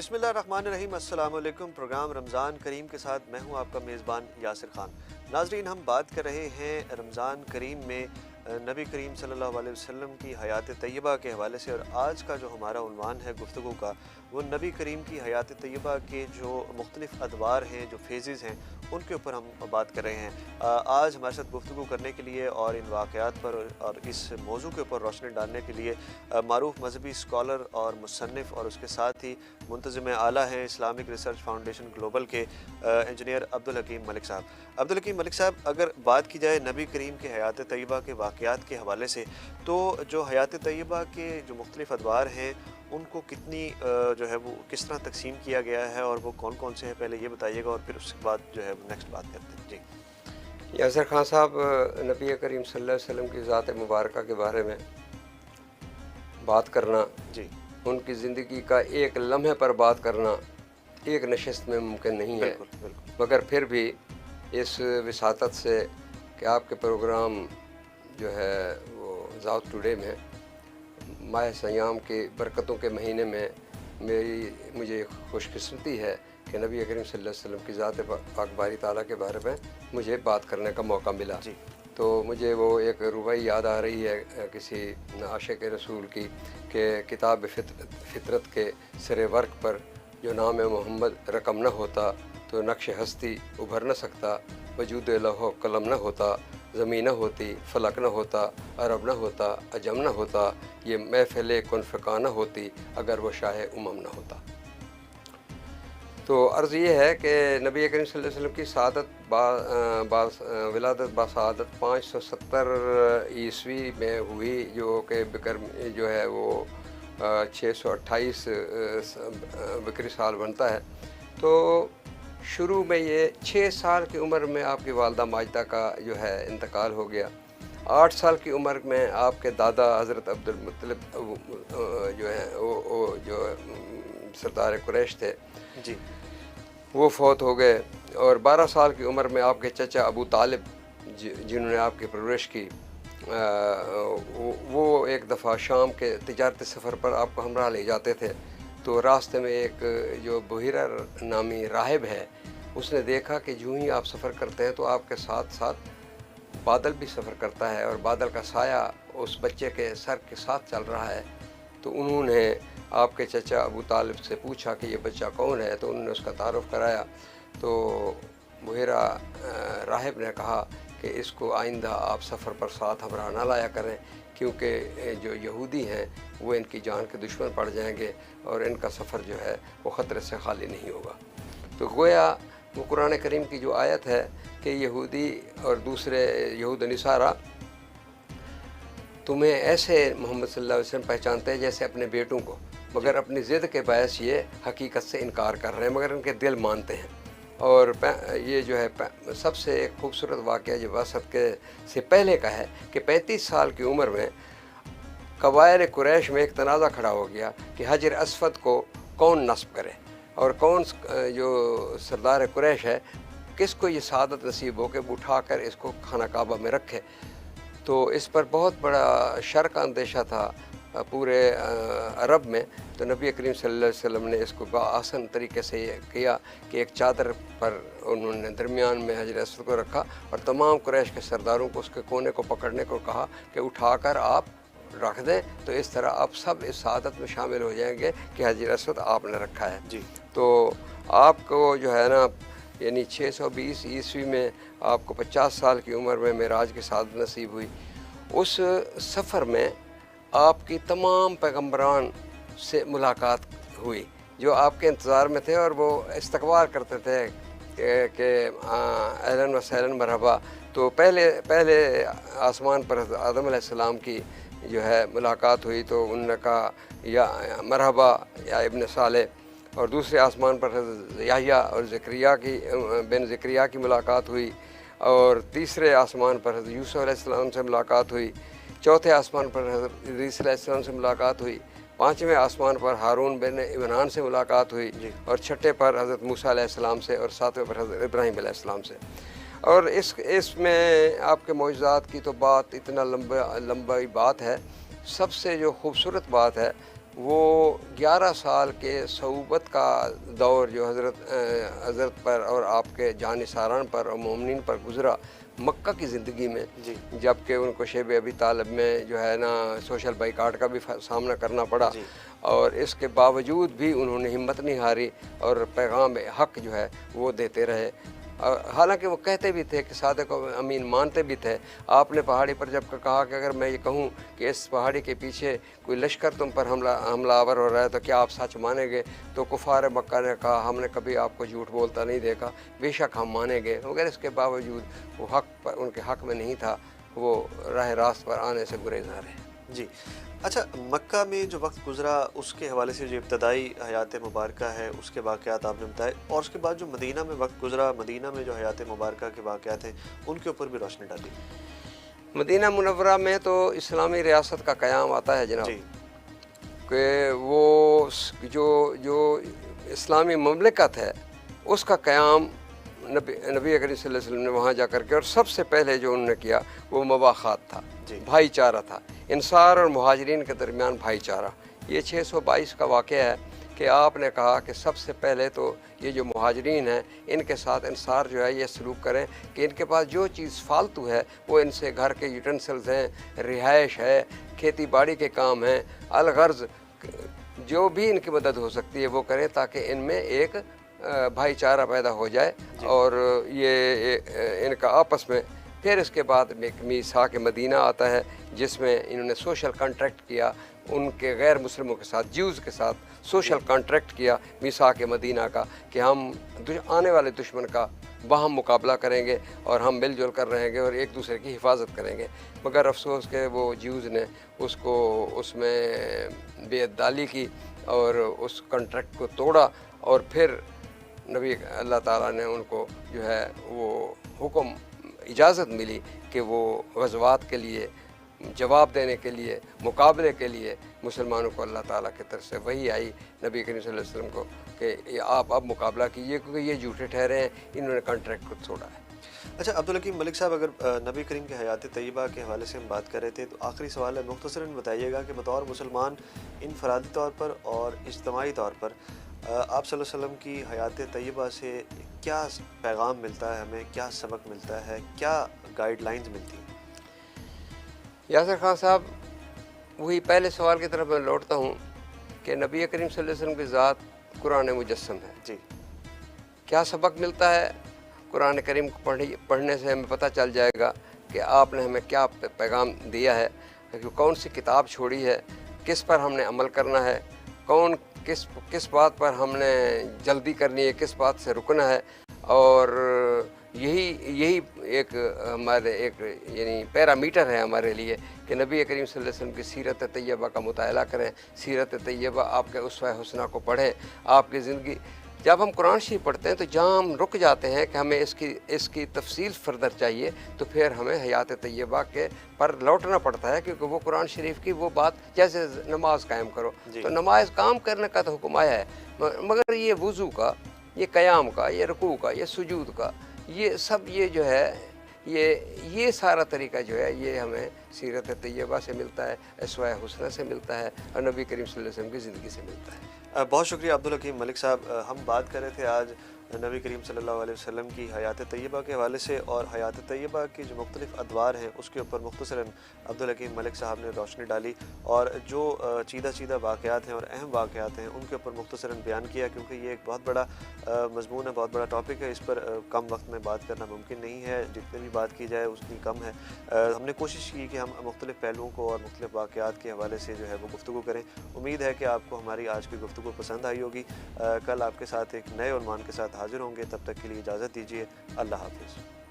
बिस्मिल्लाहिर्रहमानिर्रहीम। अस्सलाम वालेकुम। प्रोग्राम रमज़ान करीम के साथ मैं हूं आपका मेज़बान यासिर खान। नाज़रीन, हम बात कर रहे हैं रमज़ान करीम में नबी करीम सल्लल्लाहु अलैहि वसल्लम की हयात तय्यबा के हवाले से, और आज का जो हमारा उन्वान है गुफ्तगू का, वो नबी करीम की हयात तय्यबा के जो मुख्तलिफ़ अदवार हैं, जो फेज़ेज़ हैं, उनके ऊपर हम बात कर रहे हैं। आज हमारे साथ गुफ्तगू करने के लिए और इन वाक़यात पर और इस मौजू के ऊपर रोशनी डालने के लिए मारूफ़ मज़हबी स्कॉलर और मुसन्निफ़ और उसके साथ ही मुंतज़िम आला हैं इस्लामिक रिसर्च फाउंडेशन ग्लोबल के इंजीनियर अब्दुल हकीम मलिक साहब। अब्दुल हकीम मलिक साहब, अगर बात की जाए नबी करीम के हयात तय्यबा के वाक़यात के हवाले से, तो जो हयात तय्यबा के जो मुख्तलिफ़ अदवार हैं, उनको कितनी जो है वो किस तरह तक़सीम किया गया है और वो कौन कौन से हैं, पहले ये बताइएगा और फिर उसके बाद जो है नेक्स्ट बात करते हैं। जी। यासिर खान साहब, नबी करीम सल्लल्लाहु अलैहि वसल्लम की ज़ात मुबारक के बारे में बात करना, जी, उनकी ज़िंदगी का एक लम्हे पर बात करना एक नशिस्त में मुमकिन नहीं है। बिल्कुल, बिल्कुल। मगर फिर भी इस विसातत से कि आपके प्रोग्राम जो है वो ज़ात टुडे में माह सयाम की बरकतों के महीने में मुझे खुशकिस्मती है कि नबी करीम सल्लल्लाहु अलैहि वसल्लम की ज़ात पाक बारी ताला के बारे में मुझे बात करने का मौका मिला। जी, तो मुझे वो एक रुबाई याद आ रही है किसी आशिक़ रसूल की, कि किताब फितरत के सिरे वर्क पर जो नाम मोहम्मद रकम न होता तो नक्श हस्ती उभर न सकता, वजूद लौह कलम न होता, ज़मीन न होती, फ़लक न होता, अरब न होता, अजम न होता, ये महफ़िल कुनफ़का न होती अगर वो शाह उमम न होता। तो अर्ज़ ये है कि नबी करीम सल्लल्लाहु अलैहि वसल्लम की विलादत बासआदत 570 ईस्वी में हुई, जो कि बिक्रम जो है वो 628 बिक्री साल बनता है। तो शुरू में ये 6 साल की उम्र में आपकी वालदा माजिदा का जो है इंतकाल हो गया। 8 साल की उम्र में आपके दादा हज़रत अब्दुल मुत्तलिब जो है वो जो सरदार कुरैश थे, जी, वो फौत हो गए। और 12 साल की उम्र में आपके चचा अबू तालिब जिन्होंने आपकी परवरिश की, वो एक दफ़ा शाम के तिजारती सफ़र पर आपको हमरा ले जाते थे। तो रास्ते में एक जो बहीरा नामी राहिब है, उसने देखा कि यूँ ही आप सफ़र करते हैं तो आपके साथ साथ बादल भी सफ़र करता है और बादल का साया उस बच्चे के सर के साथ चल रहा है। तो उन्होंने आपके चचा अबू तालिब से पूछा कि ये बच्चा कौन है, तो उन्होंने उसका तारुफ़ कराया। तो बहीरा राहिब ने कहा कि इसको आइंदा आप सफ़र पर साथ हमरा ना लाया करें, क्योंकि जो यहूदी हैं वो इनकी जान के दुश्मन पड़ जाएंगे और इनका सफ़र जो है वो ख़तरे से खाली नहीं होगा। तो गोया वो कुरान करीम की जो आयत है कि यहूदी और दूसरे यहूद निसारा तुम्हें ऐसे मोहम्मद सल्लल्लाहु अलैहि वसल्लम पहचानते हैं जैसे अपने बेटों को, मगर अपनी ज़िद के बायस ये हकीकत से इनकार कर रहे हैं, मगर इनके दिल मानते हैं। और ये जो है सबसे एक खूबसूरत वाक़या जो वसत के से पहले का है कि 35 साल की उम्र में कबाइल कुरैश में एक तनाज़ा खड़ा हो गया कि हजर अस्वद को कौन नस्ब करे और कौन जो सरदार कुरैश है किसको ये सादत नसीब हो कि उठाकर इसको खाना काबा में रखे। तो इस पर बहुत बड़ा शर का अंदेशा था पूरे अरब में। तो नबी करीम सल्लल्लाहु अलैहि वसल्लम ने इसको आसान तरीके से किया कि एक चादर पर उन्होंने दरमियान में हजर अस्वद को रखा और तमाम कुरैश के सरदारों को उसके कोने को पकड़ने को कहा कि उठाकर आप रख दें, तो इस तरह आप सब इस सादत में शामिल हो जाएंगे कि हजर अस्वद आपने रखा है। जी। तो आपको जो है ना, यानी 620 ईस्वी में आपको 50 साल की उम्र में मेराज की सादत नसीब हुई। उस सफ़र में आपकी तमाम पैगम्बरान से मुलाकात हुई जो आपके इंतज़ार में थे और वो इस्तकबाल करते थे कि अहलन व सहलन मरहबा। तो पहले आसमान पर आदम अलैहिस्सलाम की जो है मुलाकात हुई, तो उन्होंने कहा या मरहबा या इब्न साले। और दूसरे आसमान पर याहिया और ज़करिया की मुलाकात हुई। और तीसरे आसमान पर हज़रत यूसुफ़ अलैहिस्सलाम से मुलाकात हुई। चौथे आसमान पर हज़रत इदरीस अलैहिस्सलाम से मुलाकात हुई। पाँचवें आसमान पर हारून बिन इमरान से मुलाकात हुई और छठे पर हज़रत मूसा अलैहिस्सलाम से और सातवें पर हज़रत इब्राहीम अलैहिस्सलाम से। और इसमें आपके मौजज़ात की तो बात इतना लंबी बात है। सबसे जो खूबसूरत बात है वो 11 साल के सऊबत का दौर जो हज़रत पर और आपके जानिसारान पर और मोमिनीन पर गुज़रा मक्का की ज़िंदगी में, जी जबकि उनको शेब अबी तालिब में जो है ना सोशल बाइकाट का भी सामना करना पड़ा, जी और इसके बावजूद भी उन्होंने हिम्मत नहीं हारी और पैगाम हक़ जो है वो देते रहे। हालांकि वो कहते भी थे कि सादिक और अमीन मानते भी थे। आपने पहाड़ी पर जब कहा कि अगर मैं ये कहूँ कि इस पहाड़ी के पीछे कोई लश्कर तुम पर हमलावर हो रहा है तो क्या आप सच मानेंगे, तो कुफार मक्का ने कहा हमने कभी आपको झूठ बोलता नहीं देखा, बेशक हम मानेंगे, मगर इसके बावजूद वो हक़ पर उनके हक़ में नहीं था, वो राह रास्त पर आने से गुरेज़ा रहे। जी। अच्छा, मक्का में जो वक्त गुजरा उसके हवाले से जो इब्तदाई हयात मुबारका है उसके वाक़यात आपने बताए, और उसके बाद जो मदीना में वक्त गुजरा, मदीना में जो हयात मुबारका के वाक़यात हैं उनके ऊपर भी रोशनी डाली। मदीना मुनव्वरा में तो इस्लामी रियासत का क़याम आता है जनाब, जी कि वो जो जो इस्लामी ममलिकत है उसका क़याम नबी करीम सल्लल्लाहु अलैहि वसल्लम ने वहाँ जा कर के, और सबसे पहले जो उन्होंने किया वो मवाख़ात था, जी भाईचारा था, इंसार और मुहाजिरीन के दरमियान भाईचारा। ये 622 का वाक़या है कि आपने कहा कि सबसे पहले तो ये जो मुहाजिरीन हैं इनके साथ इंसार जो है ये सलूक करें कि इनके पास जो चीज़ फालतू है वो इनसे घर के यूटेंसिल्स हैं, रिहाइश है, खेती बाड़ी के काम हैं, अलगर्ज़ जो भी इनकी मदद हो सकती है वो करें, ताकि इनमें एक भाईचारा पैदा हो जाए और ये इनका आपस में। फिर इसके बाद मीसाक मदीना आता है जिसमें इन्होंने सोशल कॉन्ट्रैक्ट किया, उनके गैर मुस्लिमों के साथ, ज्यूज़ के साथ सोशल कॉन्ट्रैक्ट किया मीसाक मदीना का, कि हम आने वाले दुश्मन का बाहम मुकाबला करेंगे और हम मिलजुल कर रहेंगे और एक दूसरे की हिफाजत करेंगे। मगर अफसोस के वो ज्यूज़ ने उसको उसमें बेअदली की और उस कॉन्ट्रैक्ट को तोड़ा, और फिर नबी अल्लाह ताला ने उनको जो है वो हुक्म इजाज़त मिली कि वो ग़ज़वात के लिए जवाब देने के लिए, मुकाबले के लिए मुसलमानों को अल्लाह ताला की तरफ से वही आई नबी करीम सल्लल्लाहु अलैहि वसल्लम को कि आप अब मुकाबला कीजिए क्योंकि ये झूठे ठहरे हैं, इन्होंने कॉन्ट्रैक्ट को तोड़ा है। अच्छा, अब्दुल हकीम मलिक साहब, अगर नबी करीम के हयात तैयबा के हवाले से हम बात कर रहे थे तो आखिरी सवाल है, मुख्तसरन बताइएगा कि बतौर मुसलमान इनफरादी तौर पर और इज्तमाही तौर पर आप सल्लल्लाहु अलैहि वसल्लम की हयात तैयबा से क्या पैगाम मिलता है, हमें क्या सबक मिलता है, क्या गाइडलाइंस मिलती हैं? यासिर खान साहब, वही पहले सवाल की तरफ मैं लौटता हूँ कि नबी करीम सल्लल्लाहु अलैहि वसल्लम की ज़ात कुरान मुजस्सम है। जी क्या सबक मिलता है? कुरान करीम को पढ़ने से हमें पता चल जाएगा कि आपने हमें क्या पैगाम दिया है, कि कौन सी किताब छोड़ी है, किस पर हमने अमल करना है, कौन किस बात पर हमने जल्दी करनी है, किस बात से रुकना है। और यही एक हमारे एक यानी पैरामीटर है हमारे लिए कि नबी करीम सल्लल्लाहु अलैहि वसल्लम की सीरत तैयबा का मुताला करें, सीरत तैयबा आपके उसवा हुस्ना को पढ़ें। आपकी ज़िंदगी, जब हम कुरान शरीफ पढ़ते हैं तो जहाँ हम रुक जाते हैं कि हमें इसकी तफसील फर्दर चाहिए, तो फिर हमें हयात तैयबा के पर लौटना पड़ता है, क्योंकि वो कुरान शरीफ की वो बात, जैसे नमाज कायम करो तो नमाज काम करने का तो हुक्म आया है, मगर ये वज़ू का, ये क़याम का, ये रुकू का, ये सुजूद का, ये सब ये जो है ये सारा तरीका जो है ये हमें सीरत तैयबा से मिलता है, अस्वाए हुस्ना से मिलता है और नबी करीम सल्लल्लाहु अलैहि वसल्लम की ज़िंदगी से मिलता है। बहुत शुक्रिया अब्दुल हकीम मलिक साहब। हम बात कर रहे थे आज नबी करीम सल्लल्लाहु अलैहि वसल्लम की हयात तैयबा के हवाले से, और हयात तैयबा की जो मुख्तलिफ़ अदवार हैं उसके ऊपर मुख्तसरन अब्दुल हकीम मलिक साहब ने रोशनी डाली, और जो चीदा वाक़यात हैं और अहम वाक़यात हैं उनके ऊपर मुख्तसरन बयान किया, क्योंकि ये एक बहुत बड़ा मज़मून है, बहुत बड़ा टॉपिक है, इस पर कम वक्त में बात करना मुमकिन नहीं है, जितनी भी बात की जाए उतनी कम है। हमने कोशिश की कि हम मुख्तलिफ़ पहलुओं को और मुख्तलिफ़ वाक़यात के हवाले से जो है वो गुफ्तगू करें। उम्मीद है कि आपको हमारी आज की गुफ्तगू पसंद आई होगी। कल आपके साथ एक नए उन्वान के साथ हाज़िर होंगे, तब तक के लिए इजाज़त दीजिए। अल्लाह हाफ़िज़।